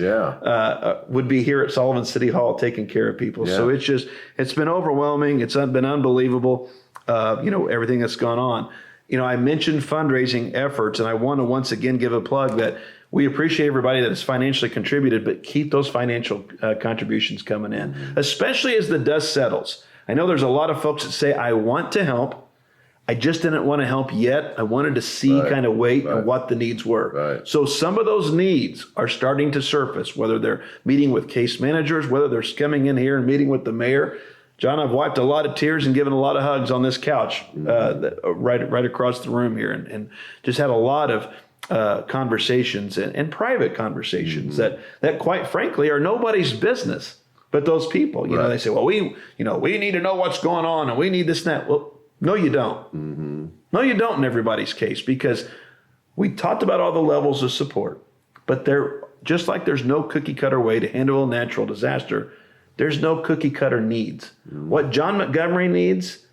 would be here at Sullivan City Hall taking care of people? Yeah. So it's been overwhelming. It's been unbelievable. Everything that's gone on. I mentioned fundraising efforts, and I want to once again give a plug that we appreciate everybody that has financially contributed, but keep those financial contributions coming in, especially as the dust settles. I know there's a lot of folks that say, I want to help. I just didn't want to help yet. I wanted to see kind of wait and what the needs were. Right. So some of those needs are starting to surface, whether they're meeting with case managers, whether they're coming in here and meeting with the mayor. John, I've wiped a lot of tears and given a lot of hugs on this couch right across the room here, and just had a lot of conversations and private conversations that quite frankly are nobody's business but those people. They say, well, we need to know what's going on and we need this and that. Well, no, you don't. No, you don't in everybody's case, because we talked about all the levels of support, but just like there's no cookie cutter way to handle a natural disaster, there's no cookie cutter needs. What John Montgomery needs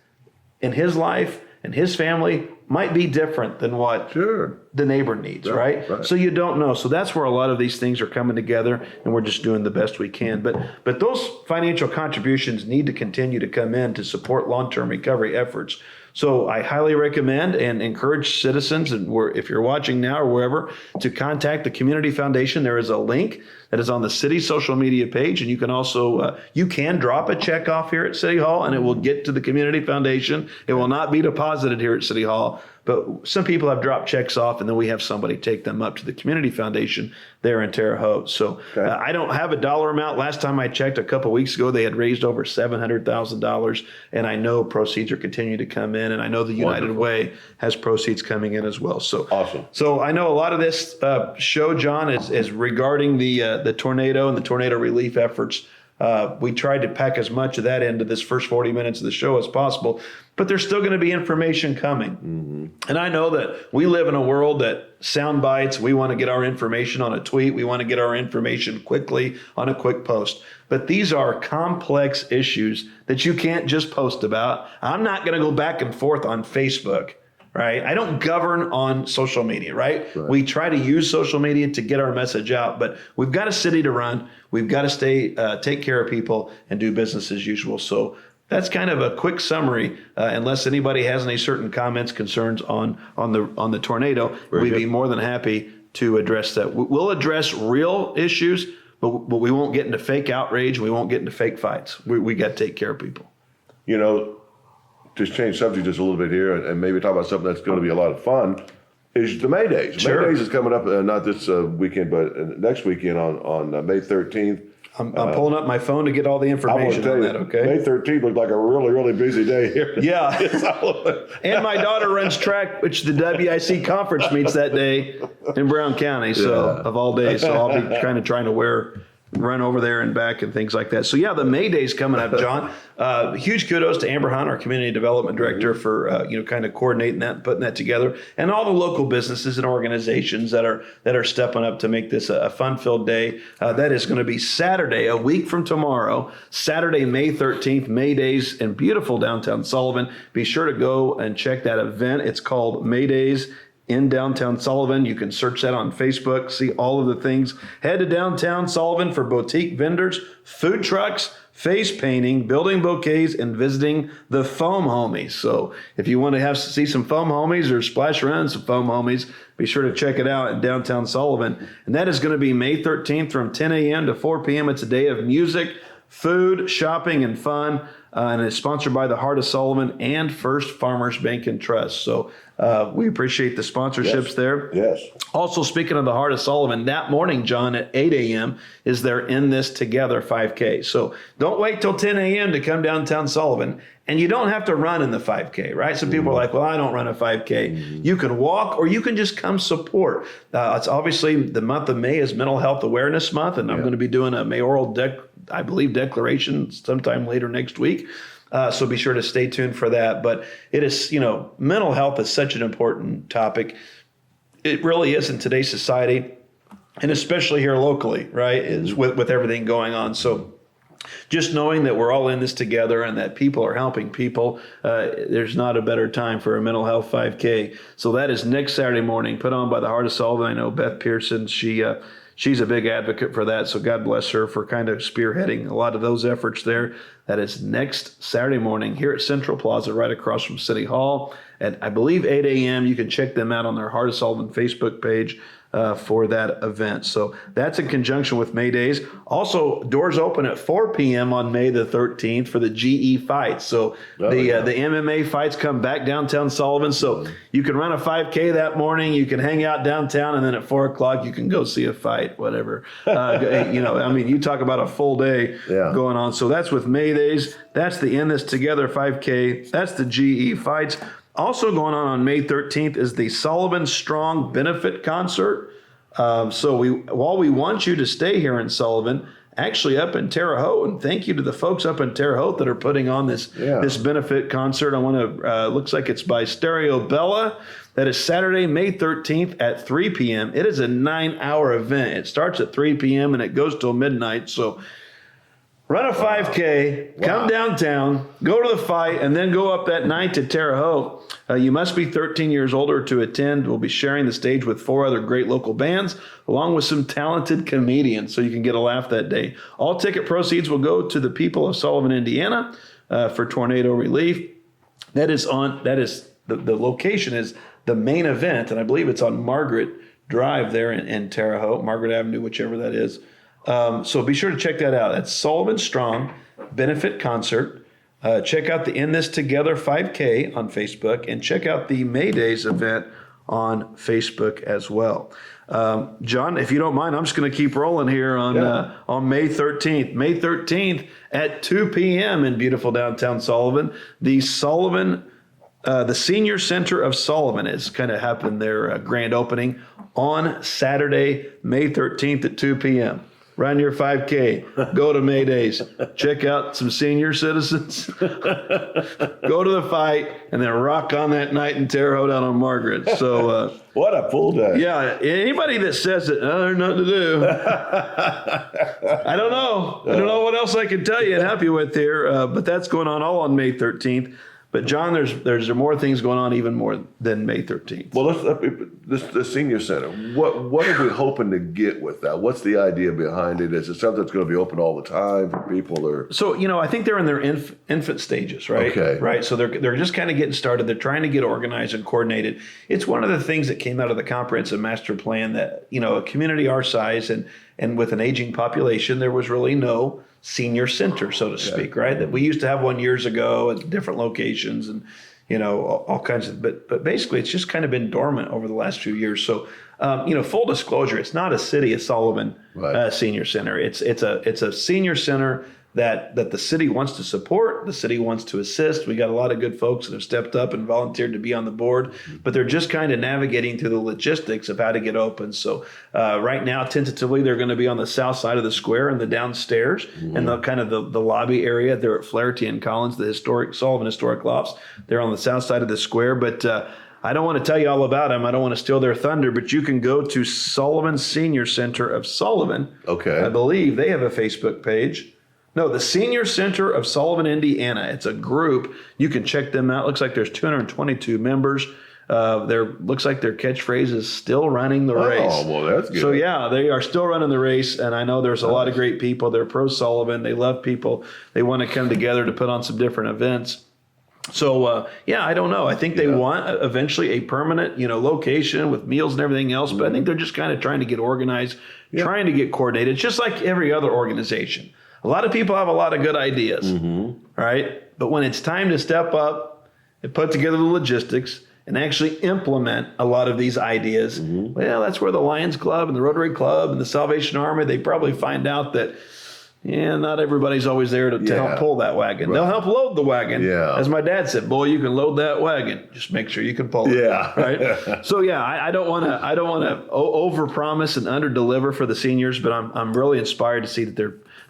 in his life and his family might be different than what the neighbor needs, right? So you don't know. So that's where a lot of these things are coming together, and we're just doing the best we can. But those financial contributions need to continue to come in to support long-term recovery efforts. So I highly recommend and encourage citizens, and if you're watching now or wherever, to contact the Community Foundation. There is a link that is on the city social media page, and you can also you can drop a check off here at City Hall, and it will get to the Community Foundation. It will not be deposited here at City Hall, but some people have dropped checks off, and then we have somebody take them up to the community foundation there in Terre Haute. So I don't have a dollar amount. Last time I checked a couple of weeks ago, they had raised over $700,000, and I know proceeds are continuing to come in, and I know the United Way has proceeds coming in as well. So awesome. So I know a lot of this show, John, is regarding the tornado and the tornado relief efforts. We tried to pack as much of that into this first 40 minutes of the show as possible, but there's still going to be information coming. And I know that we live in a world that sound bites. We want to get our information on a tweet. We want to get our information quickly on a quick post. But these are complex issues that you can't just post about. I'm not going to go back and forth on Facebook. Right. I don't govern on social media, right? We try to use social media to get our message out, but we've got a city to run. We've got to take care of people and do business as usual. So that's kind of a quick summary. Unless anybody has any certain comments, concerns on the tornado, we'd be more than happy to address that. We'll address real issues, but we won't get into fake outrage. We won't get into fake fights. We got to take care of people. You know, just change subject just a little bit here and maybe talk about something that's going to be a lot of fun is the May Days. Sure. May Days is coming up, not this weekend, but next weekend on May 13th. I'm pulling up my phone to get all the information on that, okay? May 13th looked like a really, really busy day here. Yeah. And my daughter runs track, which the WIC conference meets that day in Brown County, of all days. So I'll be kind of trying to run over there and back and things like that. So yeah, the May Day's coming up, John. Huge kudos to Amber Hunt, our community development director, for kind of coordinating that and putting that together, and all the local businesses and organizations that are stepping up to make this a fun-filled day. That is going to be Saturday, a week from tomorrow, Saturday, May 13th, May Days in beautiful downtown Sullivan. Be sure to go and check that event. It's called May Days in downtown Sullivan. You can search that on Facebook, see all of the things. Head to downtown Sullivan for boutique vendors, food trucks, face painting, building bouquets, and visiting the foam homies. So if you want to see some foam homies or splash around some foam homies, be sure to check it out in downtown Sullivan. And that is going to be May 13th from 10 a.m. to 4 p.m. It's a day of music, food, shopping, and fun. And it's sponsored by the Heart of Sullivan and First Farmers Bank and Trust. So we appreciate the sponsorships there. Yes. Also, speaking of the Heart of Sullivan, that morning, John, at 8 a.m. is their In This Together 5K. So don't wait till 10 a.m. to come downtown Sullivan. And you don't have to run in the 5K, right? Some people are like, well, I don't run a 5K. You can walk or you can just come support. It's obviously the month of May is Mental Health Awareness Month, and I'm going to be doing a mayoral declaration sometime later next week. So be sure to stay tuned for that. But it is, mental health is such an important topic. It really is in today's society, and especially here locally, right? Is with everything going on. So just knowing that we're all in this together and that people are helping people, there's not a better time for a mental health 5K. So that is next Saturday morning, put on by the Heart of Sullivan. I know Beth Pearson, she's a big advocate for that. So God bless her for kind of spearheading a lot of those efforts there. That is next Saturday morning here at Central Plaza, right across from City Hall at, I believe, 8 a.m. You can check them out on their Heart of Sullivan Facebook page for that event. So that's in conjunction with May Days. Also, doors open at 4 p.m. on May the 13th for the GE fights. So the MMA fights come back downtown Sullivan. So you can run a 5K that morning. You can hang out downtown, and then at 4 o'clock you can go see a fight, whatever. You talk about a full day going on. So that's with May Days. That's the In This Together 5K. That's the GE fights. Also going on May 13th is the Sullivan Strong Benefit Concert. While we want you to stay here in Sullivan, actually up in Terre Haute, and thank you to the folks up in Terre Haute that are putting on this benefit concert. I want to, looks like it's by Stereo Bella. That is Saturday, May 13th at 3 p.m. It is a 9-hour event. It starts at 3 p.m. and it goes till midnight. So run a 5K, come downtown, go to the fight, and then go up that night to Terre Haute. You must be 13 years older to attend. We'll be sharing the stage with 4 other great local bands, along with some talented comedians, so you can get a laugh that day. All ticket proceeds will go to the people of Sullivan, Indiana, for tornado relief. The location is the main event, and I believe it's on Margaret Drive there in Terre Haute, Margaret Avenue, whichever that is. So be sure to check that out. That's Sullivan Strong Benefit Concert. check out the In This Together 5K on Facebook, and check out the May Days event on Facebook as well. John, if you don't mind, I'm just going to keep rolling here on May 13th. May 13th at 2 p.m. in beautiful downtown Sullivan. The Senior Center of Sullivan is kind of having their grand opening on Saturday, May 13th at 2 p.m. Run your 5K. Go to May Days. Check out some senior citizens. Go to the fight, and then rock on that night in Terre Haute out on Margaret. So what a full day. Yeah, anybody that says that there's nothing to do, I don't know. I don't know what else I can tell you and help you with here. But that's going on all on May 13th. But John, there's more things going on, even more than May 13th. Well, the senior center. What are we hoping to get with that? What's the idea behind it? Is it something that's going to be open all the time for people, or? So I think they're in their infant stages, right? Okay. Right. So they're just kind of getting started. They're trying to get organized and coordinated. It's one of the things that came out of the comprehensive master plan that a community our size and with an aging population, there was really no senior center, so to speak, right? That we used to have one years ago at different locations and, all kinds of, but basically it's just kind of been dormant over the last few years. So, full disclosure, it's not a City of Sullivan senior center. It's a senior center that the city wants to support, the city wants to assist. We got a lot of good folks that have stepped up and volunteered to be on the board, but they're just kind of navigating through the logistics of how to get open. So right now, tentatively, they're going to be on the south side of the square and the downstairs and the kind of the lobby area there at Flaherty and Collins, the Sullivan Historic Lofts. They're on the south side of the square, but I don't want to tell you all about them. I don't want to steal their thunder, but you can go to Sullivan Senior Center of Sullivan. Okay. I believe they have a Facebook page. No, the Senior Center of Sullivan, Indiana. It's a group. You can check them out. Looks like there's 222 members. Looks like their catchphrase is still running the race. Oh, well, that's good. So, yeah, they are still running the race, and I know there's a lot of great people. They're pro-Sullivan. They love people. They want to come together to put on some different events. So, I don't know. I think they want eventually a permanent, location with meals and everything else, but I think they're just kind of trying to get organized, trying to get coordinated, just like every other organization. A lot of people have a lot of good ideas, right? But when it's time to step up and put together the logistics and actually implement a lot of these ideas, well, that's where the Lions Club and the Rotary Club and the Salvation Army, they probably find out that, not everybody's always there to help pull that wagon. Right. They'll help load the wagon. Yeah. As my dad said, boy, you can load that wagon. Just make sure you can pull it. Yeah. Right. So I don't want to overpromise and underdeliver for the seniors, but I'm really inspired to see that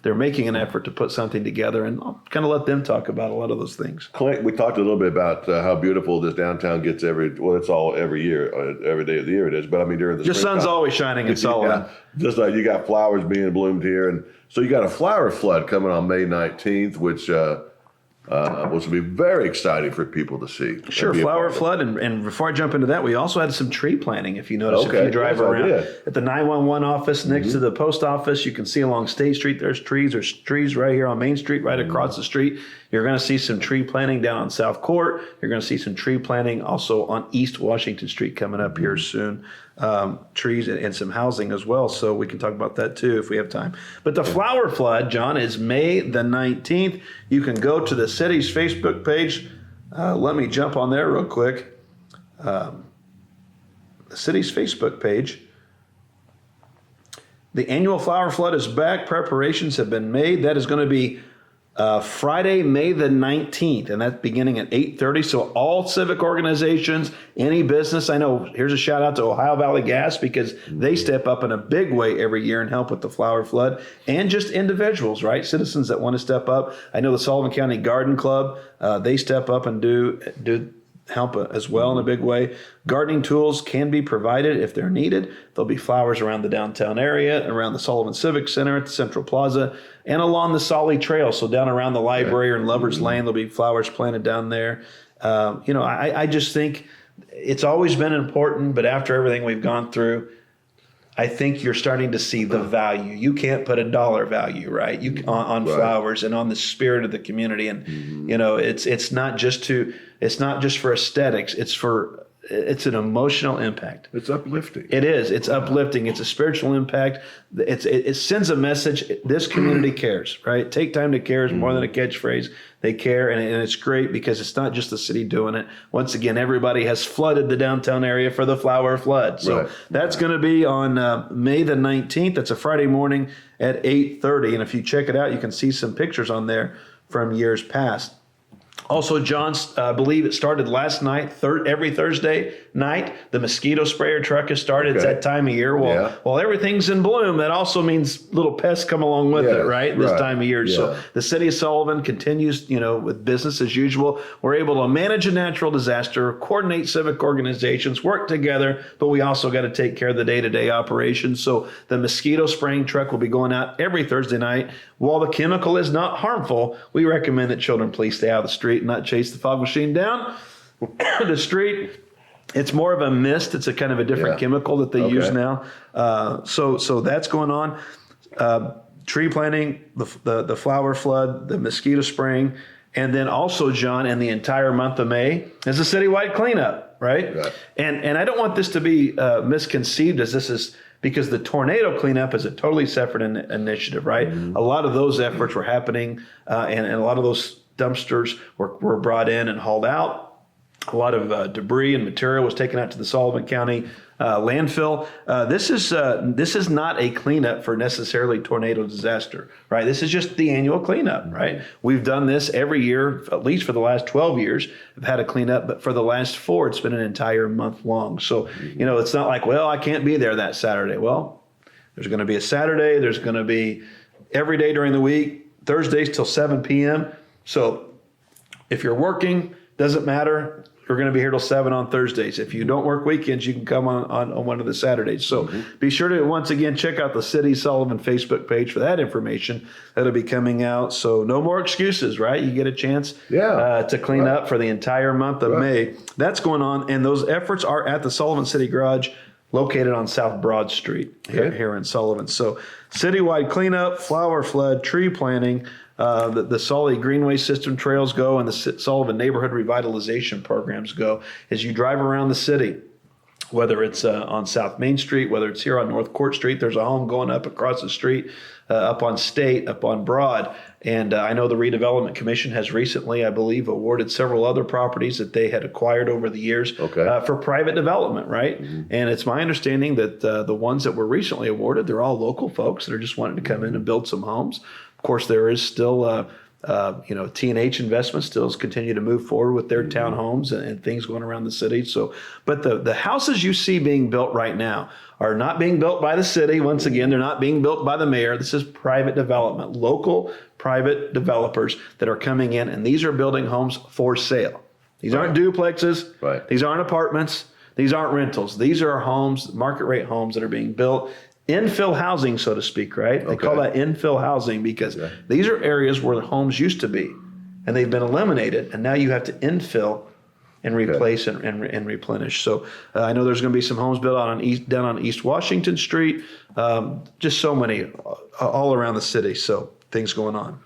they're making an effort to put something together, and I'll kind of let them talk about a lot of those things. Clint, we talked a little bit about how beautiful this downtown gets it's all every year, every day of the year it is. But I mean, during the your sun's always shining in Sullivan. Just like you got flowers being bloomed here, and so you got a flower flood coming on May 19th, which will be very exciting for people to see. Sure, flower flood, and before I jump into that, we also had some tree planting. If you notice, if you drive around at the 911 office next to the post office, you can see along State Street, there's trees. There's trees right here on Main Street, right across the street. You're going to see some tree planting down on South Court. You're going to see some tree planting also on East Washington Street coming up here soon. Trees and some housing as well. So we can talk about that too if we have time. But the flower flood, John, is May the 19th. You can go to the city's Facebook page. Let me jump on there real quick. The city's Facebook page. The annual flower flood is back. Preparations have been made. That is going to be Friday, May the 19th, and that's beginning at 8:30. So all civic organizations, any business, I know, here's a shout out to Ohio Valley Gas because they step up in a big way every year and help with the flower flood, and just individuals, right? Citizens that want to step up. I know the Sullivan County Garden Club, they step up and do help as well in a big way. Gardening tools can be provided if they're needed. There'll be flowers around the downtown area, around the Sullivan Civic Center at the Central Plaza, and along the Solly Trail. So down around the library or in Lover's Lane, there'll be flowers planted down there. I just think it's always been important, but after everything we've gone through, I think you're starting to see the value. You can't put a dollar value, right? On flowers and on the spirit of the community. And it's not just for aesthetics. It's for it's an emotional impact. It's uplifting. It is. It's uplifting. It's a spiritual impact. It sends a message. This community cares, right? Take time to care is more than a catchphrase. They care, and it's great because it's not just the city doing it. Once again, everybody has flooded the downtown area for the flower flood. So that's going to be on May the 19th. It's a Friday morning at 8:30. And if you check it out, you can see some pictures on there from years past. Also, John, I believe it started last night, every Thursday night. The mosquito sprayer truck has started. It's that time of year. Well, while everything's in bloom, that also means little pests come along with it, right? This time of year. So the City of Sullivan continues, with business as usual. We're able to manage a natural disaster, coordinate civic organizations, work together, but we also got to take care of the day-to-day operations. So the mosquito spraying truck will be going out every Thursday night. While the chemical is not harmful, we recommend that children please stay out of the street and not chase the fog machine down the street. It's more of a mist. It's a kind of a different chemical that they use now. So that's going on. Tree planting, the flower flood, the mosquito spraying, and then also, John, in the entire month of May is a citywide cleanup, right? And I don't want this to be misconceived as this is because the tornado cleanup is a totally separate initiative, right? A lot of those efforts were happening, and a lot of those dumpsters were brought in and hauled out. A lot of debris and material was taken out to the Sullivan County landfill. This is not a cleanup for necessarily tornado disaster, right? This is just the annual cleanup, right? We've done this every year, at least for the last 12 years. I've had a cleanup, but for the last 4, it's been an entire month long. So, it's not like, well, I can't be there that Saturday. Well, there's going to be a Saturday. There's going to be every day during the week, Thursdays till 7 p.m. So if you're working, doesn't matter. We're going to be here till 7 on Thursdays. If you don't work weekends, you can come on one of the Saturdays. So be sure to, once again, check out the City Sullivan Facebook page for that information that'll be coming out. So no more excuses, right? You get a chance to clean up for the entire month of May. That's going on. And those efforts are at the Sullivan City Garage located on South Broad Street here in Sullivan. So citywide cleanup, flower flood, tree planting, the Sully Greenway System trails go, and the Sullivan Neighborhood Revitalization programs go. As you drive around the city, whether it's on South Main Street, whether it's here on North Court Street, there's a home going up across the street, up on State, up on Broad. And I know the Redevelopment Commission has recently, I believe, awarded several other properties that they had acquired over the years for private development, right? And it's my understanding that the ones that were recently awarded, they're all local folks that are just wanting to come in and build some homes. Of course, there is still, T&H Investments still continue to move forward with their townhomes and things going around the city. So, but the houses you see being built right now are not being built by the city. Once again, they're not being built by the mayor. This is private development, local private developers that are coming in, and these are building homes for sale. These aren't duplexes. Right. These aren't apartments. These aren't rentals. These are homes, market rate homes that are being built. Infill housing, so to speak, right? They call that infill housing because these are areas where the homes used to be, and they've been eliminated, and now you have to infill and replace and replenish. So I know there's going to be some homes built down on East Washington Street, just so many all around the city. So things going on.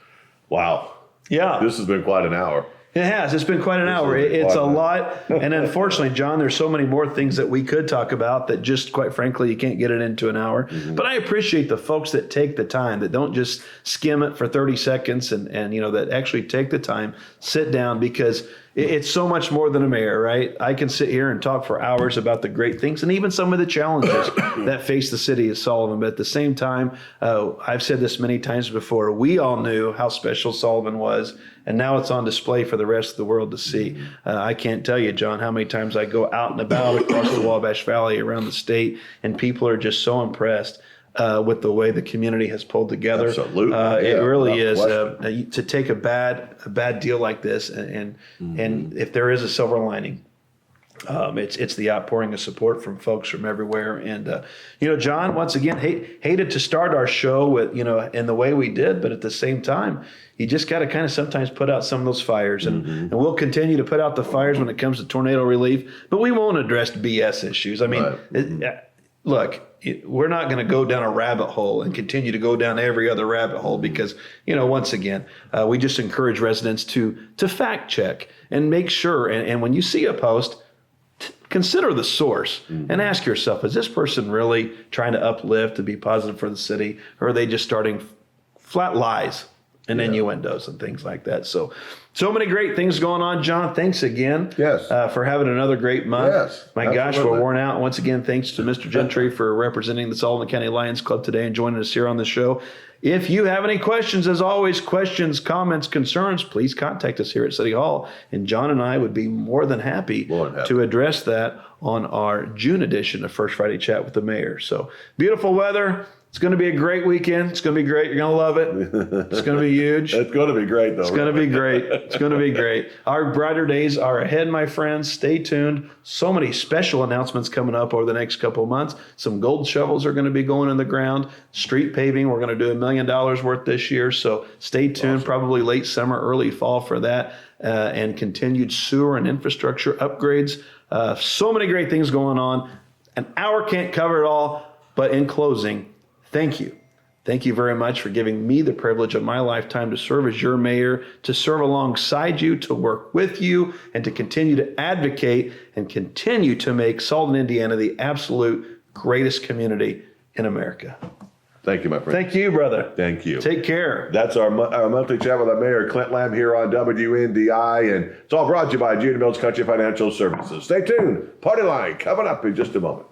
Wow. Yeah. This has been quite an hour. It has. It's been quite an hour. It's a lot. And unfortunately, John, there's so many more things that we could talk about that just, quite frankly, you can't get it into an hour. But I appreciate the folks that take the time, that don't just skim it for 30 seconds and that actually take the time, sit down, because it's so much more than a mayor, right? I can sit here and talk for hours about the great things and even some of the challenges that face the city of Sullivan. But at the same time, I've said this many times before, we all knew how special Sullivan was, and now it's on display for the rest of the world to see. I can't tell you, John, how many times I go out and about across the Wabash Valley around the state, and people are just so impressed with the way the community has pulled together. Absolutely. It really is to take a bad deal like this, and if there is a silver lining, it's the outpouring of support from folks from everywhere. And John, once again, hated to start our show with in the way we did, but at the same time, you just got to kind of sometimes put out some of those fires, and we'll continue to put out the fires when it comes to tornado relief, but we won't address BS issues. I mean, look, we're not going to go down a rabbit hole and continue to go down every other rabbit hole because, once again, we just encourage residents to fact check and make sure. And when you see a post, consider the source and ask yourself, is this person really trying to uplift, to be positive for the city, or are they just starting flat lies and innuendos and things like that? So many great things going on, John. Thanks again for having another great month. Yes, My gosh, we're worn out. Once again, thanks to Mr. Gentry for representing the Sullivan County Lions Club today and joining us here on the show. If you have any questions, as always, questions, comments, concerns, please contact us here at City Hall. And John and I would be more than happy to address that on our June edition of First Friday Chat with the Mayor. So beautiful weather. It's going to be a great weekend. It's going to be great. You're going to love it. It's going to be huge. It's going to be great, though. It's going to be great. It's going to be great. Our brighter days are ahead, my friends. Stay tuned. So many special announcements coming up over the next couple of months. Some gold shovels are going to be going in the ground. Street paving, we're going to do $1 million worth this year. So stay tuned. Awesome. Probably late summer, early fall for that. And continued sewer and infrastructure upgrades. So many great things going on. An hour can't cover it all. But in closing, thank you. Thank you very much for giving me the privilege of my lifetime to serve as your mayor, to serve alongside you, to work with you, and to continue to advocate and continue to make Sullivan, Indiana, the absolute greatest community in America. Thank you, my friend. Thank you, brother. Thank you. Take care. That's our monthly chat with our mayor, Clint Lamb, here on WNDI, and it's all brought to you by Junior Mills Country Financial Services. Stay tuned. Party line coming up in just a moment.